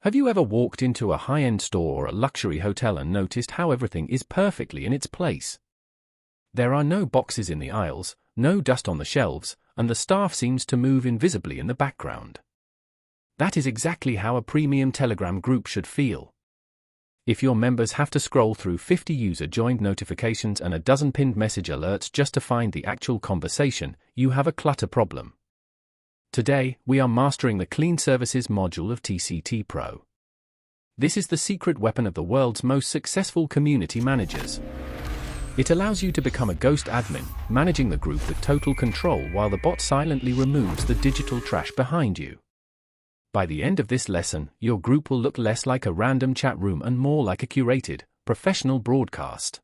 Have you ever walked into a high-end store or a luxury hotel and noticed how everything is perfectly in its place? There are no boxes in the aisles, no dust on the shelves, and the staff seems to move invisibly in the background. That is exactly how a premium Telegram group should feel. If your members have to scroll through 50 user-joined notifications and a dozen pinned message alerts just to find the actual conversation, you have a clutter problem. Today, we are mastering the Clean Services module of TCT Pro. This is the secret weapon of the world's most successful community managers. It allows you to become a ghost admin, managing the group with total control while the bot silently removes the digital trash behind you. By the end of this lesson, your group will look less like a random chat room and more like a curated, professional broadcast.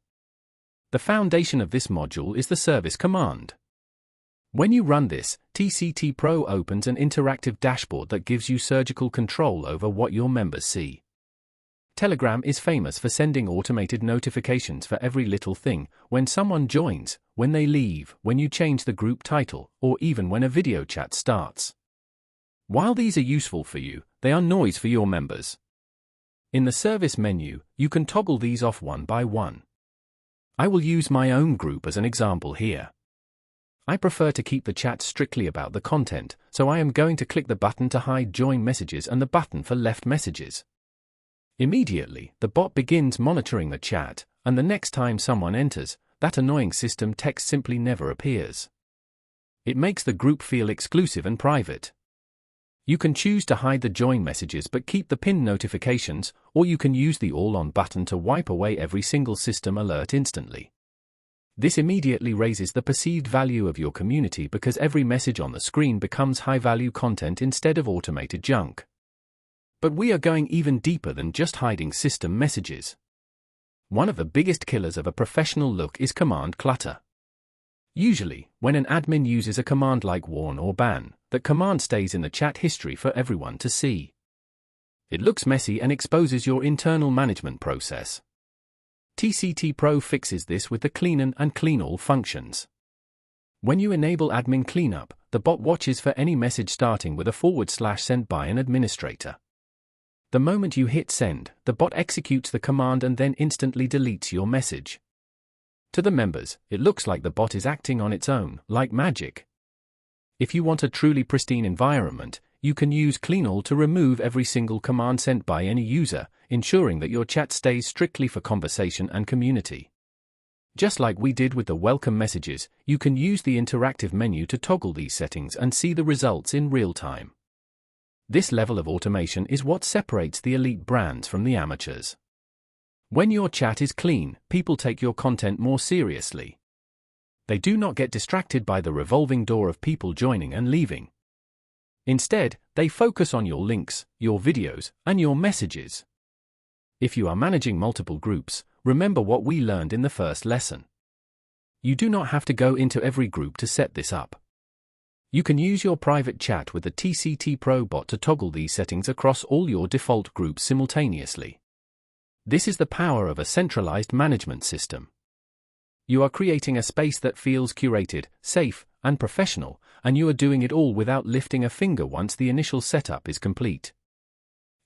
The foundation of this module is the service command. When you run this, TCT Pro opens an interactive dashboard that gives you surgical control over what your members see. Telegram is famous for sending automated notifications for every little thing: when someone joins, when they leave, when you change the group title, or even when a video chat starts. While these are useful for you, they are noise for your members. In the service menu, you can toggle these off one by one. I will use my own group as an example here. I prefer to keep the chat strictly about the content, so I am going to click the button to hide join messages and the button for left messages. Immediately, the bot begins monitoring the chat, and the next time someone enters, that annoying system text simply never appears. It makes the group feel exclusive and private. You can choose to hide the join messages but keep the pinned notifications, or you can use the all-on button to wipe away every single system alert instantly. This immediately raises the perceived value of your community because every message on the screen becomes high-value content instead of automated junk. But we are going even deeper than just hiding system messages. One of the biggest killers of a professional look is command clutter. Usually, when an admin uses a command like warn or ban, that command stays in the chat history for everyone to see. It looks messy and exposes your internal management process. TCT Pro fixes this with the clean and clean all functions. When you enable admin cleanup, the bot watches for any message starting with a / sent by an administrator. The moment you hit send, the bot executes the command and then instantly deletes your message. To the members, it looks like the bot is acting on its own, like magic. If you want a truly pristine environment, you can use Clean All to remove every single command sent by any user, ensuring that your chat stays strictly for conversation and community. Just like we did with the welcome messages, you can use the interactive menu to toggle these settings and see the results in real time. This level of automation is what separates the elite brands from the amateurs. When your chat is clean, people take your content more seriously. They do not get distracted by the revolving door of people joining and leaving. Instead, they focus on your links, your videos, and your messages. If you are managing multiple groups, remember what we learned in the first lesson. You do not have to go into every group to set this up. You can use your private chat with the TCT Pro bot to toggle these settings across all your default groups simultaneously. This is the power of a centralized management system. You are creating a space that feels curated, safe, and professional, and you are doing it all without lifting a finger once the initial setup is complete.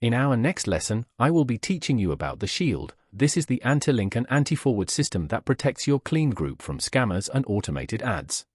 In our next lesson, I will be teaching you about the Shield. This is the anti-link and anti-forward system that protects your clean group from scammers and automated ads.